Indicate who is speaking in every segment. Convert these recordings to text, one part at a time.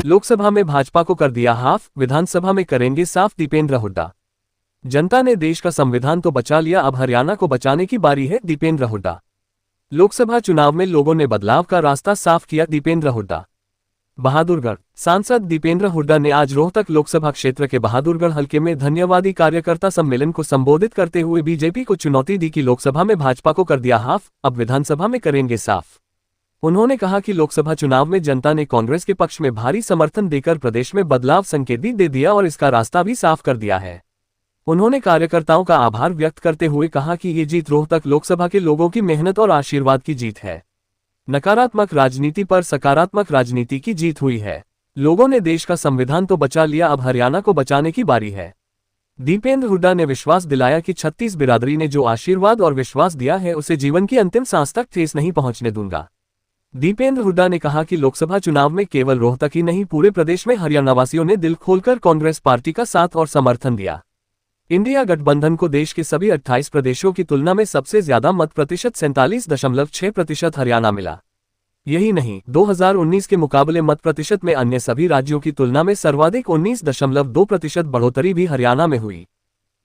Speaker 1: लोकसभा में भाजपा को कर दिया हाफ, विधानसभा में करेंगे साफ, दीपेंद्र हुड्डा। जनता ने देश का संविधान तो बचा लिया, अब हरियाणा को बचाने की बारी है, दीपेंद्र हुड्डा। लोकसभा चुनाव में लोगों ने बदलाव का रास्ता साफ किया, दीपेंद्र हुड्डा। बहादुरगढ़ सांसद दीपेंद्र हुड्डा ने आज रोहतक लोकसभा क्षेत्र के बहादुरगढ़ हलके में धन्यवादी कार्यकर्ता सम्मेलन को संबोधित करते हुए बीजेपी को चुनौती दी कि लोकसभा में भाजपा को कर दिया हाफ, अब विधानसभा में करेंगे साफ। उन्होंने कहा कि लोकसभा चुनाव में जनता ने कांग्रेस के पक्ष में भारी समर्थन देकर प्रदेश में बदलाव संकेत भी दे दिया और इसका रास्ता भी साफ कर दिया है। उन्होंने कार्यकर्ताओं का आभार व्यक्त करते हुए कहा कि ये जीत रोहतक लोकसभा के लोगों की मेहनत और आशीर्वाद की जीत है। नकारात्मक राजनीति पर सकारात्मक राजनीति की जीत हुई है। लोगों ने देश का संविधान तो बचा लिया, अब हरियाणा को बचाने की बारी है। दीपेंद्र हुड्डा ने विश्वास दिलाया कि 36 बिरादरी ने जो आशीर्वाद और विश्वास दिया है उसे जीवन की अंतिम सांस तक ठेस नहीं पहुंचने दूंगा। दीपेंद्र हुड्डा ने कहा कि लोकसभा चुनाव में केवल रोहतक ही नहीं, पूरे प्रदेश में हरियाणावासियों ने दिल खोलकर कांग्रेस पार्टी का साथ और समर्थन दिया। इंडिया गठबंधन को देश के सभी 28 प्रदेशों की तुलना में सबसे ज्यादा मत प्रतिशत 47.6% हरियाणा मिला। यही नहीं, 2019 के मुकाबले मत प्रतिशत में अन्य सभी राज्यों की तुलना में सर्वाधिक 19.2% बढ़ोतरी भी हरियाणा में हुई।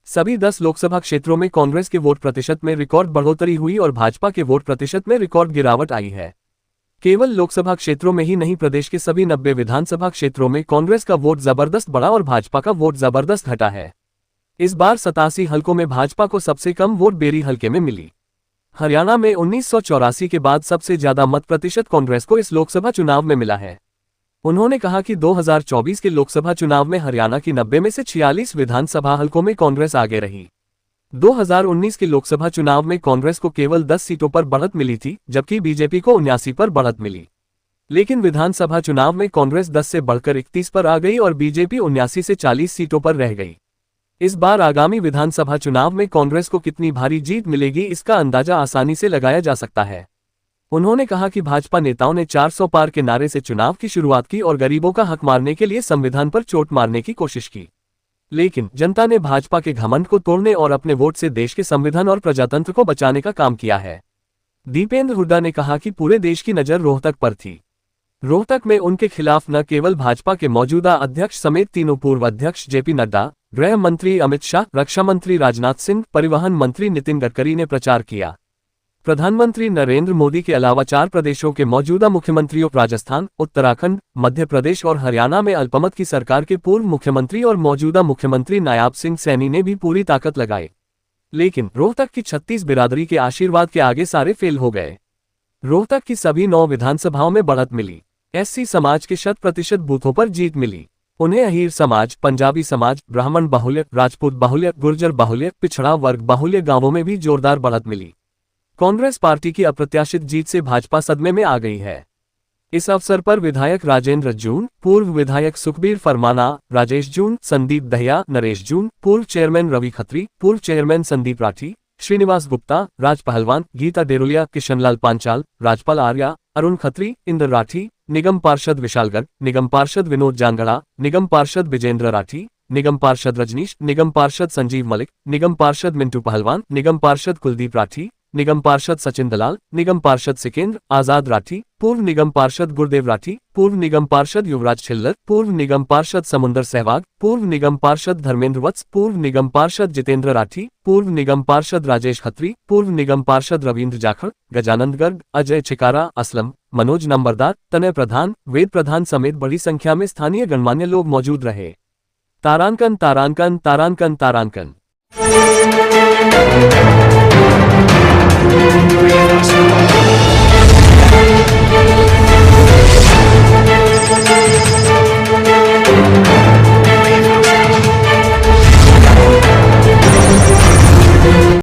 Speaker 1: सभी 10 लोकसभा क्षेत्रों में कांग्रेस के वोट प्रतिशत में रिकॉर्ड बढ़ोतरी हुई और भाजपा के वोट प्रतिशत में रिकॉर्ड गिरावट आई है। केवल लोकसभा क्षेत्रों में ही नहीं, प्रदेश के सभी 90 विधानसभा क्षेत्रों में कांग्रेस का वोट जबरदस्त बढ़ा और भाजपा का वोट जबरदस्त घटा है। इस बार 87 हलकों में भाजपा को सबसे कम वोट बेरी हलके में मिली। हरियाणा में 1984 के बाद सबसे ज्यादा मत प्रतिशत कांग्रेस को इस लोकसभा चुनाव में मिला है। उन्होंने कहा कि 2024 के लोकसभा चुनाव में हरियाणा की 90 में से 46 विधानसभा हलकों में कांग्रेस आगे रही। 2019 के लोकसभा चुनाव में कांग्रेस को केवल 10 सीटों पर बढ़त मिली थी, जबकि बीजेपी को 79 पर बढ़त मिली। लेकिन विधानसभा चुनाव में कांग्रेस 10 से बढ़कर 31 पर आ गई और बीजेपी 79 से 40 सीटों पर रह गई। इस बार आगामी विधानसभा चुनाव में कांग्रेस को कितनी भारी जीत मिलेगी, इसका अंदाजा आसानी से लगाया जा सकता है। उन्होंने कहा कि भाजपा नेताओं ने 400 पार के नारे से चुनाव की शुरुआत की और गरीबों का हक मारने के लिए संविधान पर चोट मारने की कोशिश की। लेकिन जनता ने भाजपा के घमंड को तोड़ने और अपने वोट से देश के संविधान और प्रजातंत्र को बचाने का काम किया है। दीपेंद्र हुड्डा ने कहा कि पूरे देश की नजर रोहतक पर थी। रोहतक में उनके खिलाफ न केवल भाजपा के मौजूदा अध्यक्ष समेत तीनों पूर्व अध्यक्ष जेपी नड्डा, गृह मंत्री अमित शाह, रक्षा मंत्री राजनाथ सिंह, परिवहन मंत्री नितिन गडकरी ने प्रचार किया। प्रधानमंत्री नरेंद्र मोदी के अलावा 4 प्रदेशों के मौजूदा मुख्यमंत्रियों राजस्थान, उत्तराखंड, मध्य प्रदेश और हरियाणा में अल्पमत की सरकार के पूर्व मुख्यमंत्री और मौजूदा मुख्यमंत्री नायाब सिंह सैनी ने भी पूरी ताकत लगाई। लेकिन रोहतक की 36 बिरादरी के आशीर्वाद के आगे सारे फेल हो गए। रोहतक की सभी 9 विधानसभाओं में बढ़त मिली। एससी समाज के 100% बूथों पर जीत मिली। उन्हें अहीर समाज, पंजाबी समाज, ब्राह्मण बाहुल्य, राजपूत बाहुल्य, गुर्जर बाहुल्य, पिछड़ा वर्ग बाहुल्य गांवों में भी जोरदार बढ़त मिली। कांग्रेस पार्टी की अप्रत्याशित जीत से भाजपा सदमे में आ गई है। इस अवसर पर विधायक राजेंद्र जून, पूर्व विधायक सुखबीर फरमाना, राजेश जून, संदीप दहिया, नरेश जून, पूर्व चेयरमैन रवि खत्री, पूर्व चेयरमैन संदीप राठी, श्रीनिवास गुप्ता, राज पहलवान, गीता डेरोलिया, किशनलाल पांचाल, राजपाल आर्या, अरुण खत्री, इंद्र राठी, निगम पार्षद विशालगढ़, निगम पार्षद विनोद जांगड़ा, निगम पार्षद विजेंद्र राठी, निगम पार्षद रजनीश, निगम पार्षद संजीव मलिक, निगम पार्षद मिंटू पहलवान, निगम पार्षद कुलदीप राठी, निगम पार्षद सचिन दलाल, निगम पार्षद सिकेंद्र आजाद राठी, पूर्व निगम पार्षद गुरदेव राठी, पूर्व निगम पार्षद युवराज छिल्लर, पूर्व निगम पार्षद समुंदर सहवाग, पूर्व निगम पार्षद धर्मेंद्र वत्स, पूर्व निगम पार्षद जितेंद्र राठी, पूर्व निगम पार्षद राजेश खत्री, पूर्व निगम पार्षद रविंद्र जाखड़, गजानंद गर्ग, अजय छिकारा, असलम, मनोज नंबरदार, तनय प्रधान, वेद प्रधान समेत बड़ी संख्या में स्थानीय गणमान्य लोग मौजूद रहे। तारांकन तारांकन तारांकन तारांकन।